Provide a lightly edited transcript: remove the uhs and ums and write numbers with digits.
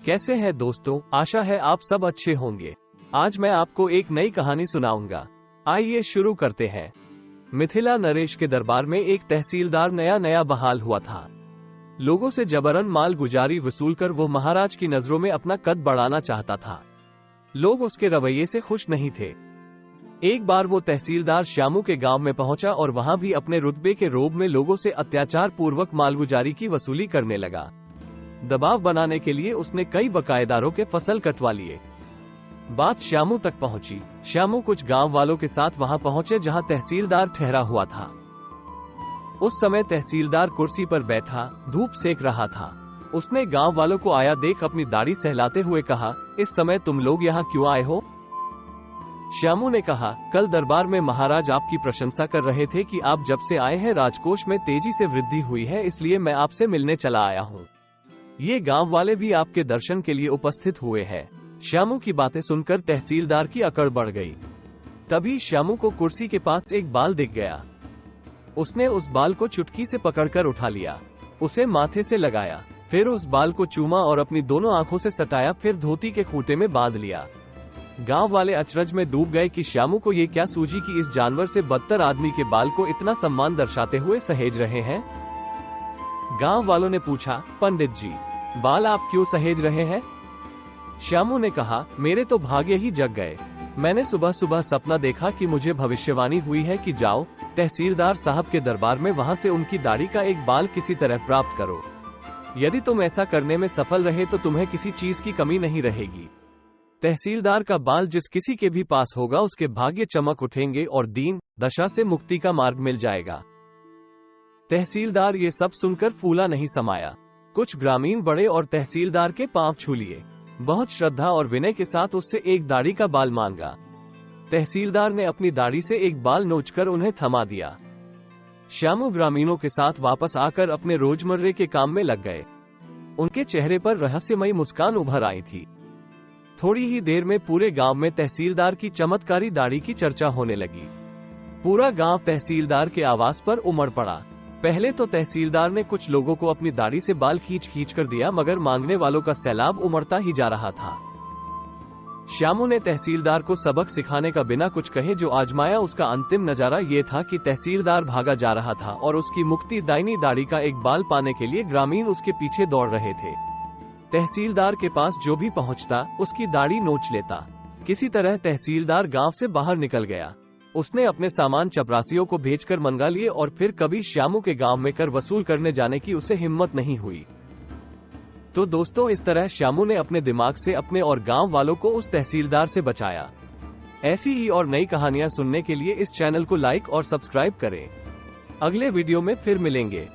कैसे हैं दोस्तों, आशा है आप सब अच्छे होंगे। आज मैं आपको एक नई कहानी सुनाऊंगा। आइए शुरू करते हैं। मिथिला नरेश के दरबार में एक तहसीलदार नया बहाल हुआ था। लोगों से जबरन माल गुजारी वसूलकर वो महाराज की नजरों में अपना कद बढ़ाना चाहता था। लोग उसके रवैये से खुश नहीं थे। एक बार वो तहसीलदार श्यामू के गांव में पहुंचा और वहां भी अपने रुतबे के रोब में लोगों से अत्याचार पूर्वक मालगुजारी की वसूली करने लगा। दबाव बनाने के लिए उसने कई बकायेदारों के फसल कटवा लिए। बात श्यामू तक पहुंची। श्यामू कुछ गांव वालों के साथ वहां पहुंचे जहां तहसीलदार ठहरा हुआ था। उस समय तहसीलदार कुर्सी पर बैठा धूप सेक रहा था। उसने गांव वालों को आया देख अपनी दाढ़ी सहलाते हुए कहा, इस समय तुम लोग यहाँ क्यों आए हो? श्यामू ने कहा, कल दरबार में महाराज आपकी प्रशंसा कर रहे थे कि आप जब से आए हैं राजकोष में तेजी से वृद्धि हुई है, इसलिए मैं आपसे मिलने चला आया हूँ। ये गांव वाले भी आपके दर्शन के लिए उपस्थित हुए हैं। श्यामू की बातें सुनकर तहसीलदार की अकड़ बढ़ गई। तभी श्यामू को कुर्सी के पास एक बाल दिख गया। उसने उस बाल को चुटकी से पकड़कर उठा लिया, उसे माथे से लगाया, फिर उस बाल को चूमा और अपनी दोनों आंखों से सटाया, फिर धोती के खूंटे में बांध लिया। गांव वाले अचरज में डूब गए कि श्यामू को ये क्या सूझी कि इस जानवर से बदतर आदमी के बाल को इतना सम्मान दर्शाते हुए सहेज रहे हैं। गांव वालों ने पूछा, पंडित जी, बाल आप क्यों सहेज रहे हैं? श्यामू ने कहा, मेरे तो भाग्य ही जग गए। मैंने सुबह सुबह सपना देखा कि मुझे भविष्यवाणी हुई है कि जाओ तहसीलदार साहब के दरबार में, वहां से उनकी दाढ़ी का एक बाल किसी तरह प्राप्त करो। यदि तुम ऐसा करने में सफल रहे तो तुम्हें किसी चीज की कमी नहीं रहेगी। तहसीलदार का बाल जिस किसी के भी पास होगा उसके भाग्य चमक उठेंगे और दीन दशा से मुक्ति का मार्ग मिल जाएगा। तहसीलदार ये सब सुनकर फूला नहीं समाया। कुछ ग्रामीण बड़े और तहसीलदार के पांव छू लिए। बहुत श्रद्धा और विनय के साथ उससे एक दाढ़ी का बाल मांगा। तहसीलदार ने अपनी दाढ़ी से एक बाल नोचकर उन्हें थमा दिया। श्यामू ग्रामीणों के साथ वापस आकर अपने रोजमर्रे के काम में लग गए। उनके चेहरे पर रहस्यमयी मुस्कान उभर आई थी। थोड़ी ही देर में पूरे गांव में तहसीलदार की चमत्कारी दाढ़ी की चर्चा होने लगी। पूरा गांव तहसीलदार के आवास पर उमड़ पड़ा। पहले तो तहसीलदार ने कुछ लोगों को अपनी दाढ़ी से बाल खींच कर दिया, मगर मांगने वालों का सैलाब उमड़ता ही जा रहा था। श्यामू ने तहसीलदार को सबक सिखाने का बिना कुछ कहे जो आजमाया। उसका अंतिम नजारा ये था कि तहसीलदार भागा जा रहा था और उसकी मुक्ति दाहिनी दाढ़ी का एक बाल पाने के लिए ग्रामीण उसके पीछे दौड़ रहे थे। तहसीलदार के पास जो भी पहुंचता उसकी दाढ़ी नोच लेता। किसी तरह तहसीलदार गांव से बाहर निकल गया। उसने अपने सामान चपरासियों को भेजकर मंगा लिए और फिर कभी श्यामू के गांव में कर वसूल करने जाने की उसे हिम्मत नहीं हुई। तो दोस्तों, इस तरह श्यामू ने अपने दिमाग से अपने और गांव वालों को उस तहसीलदार से बचाया। ऐसी ही और नई कहानियां सुनने के लिए इस चैनल को लाइक और सब्सक्राइब करें। अगले वीडियो में फिर मिलेंगे।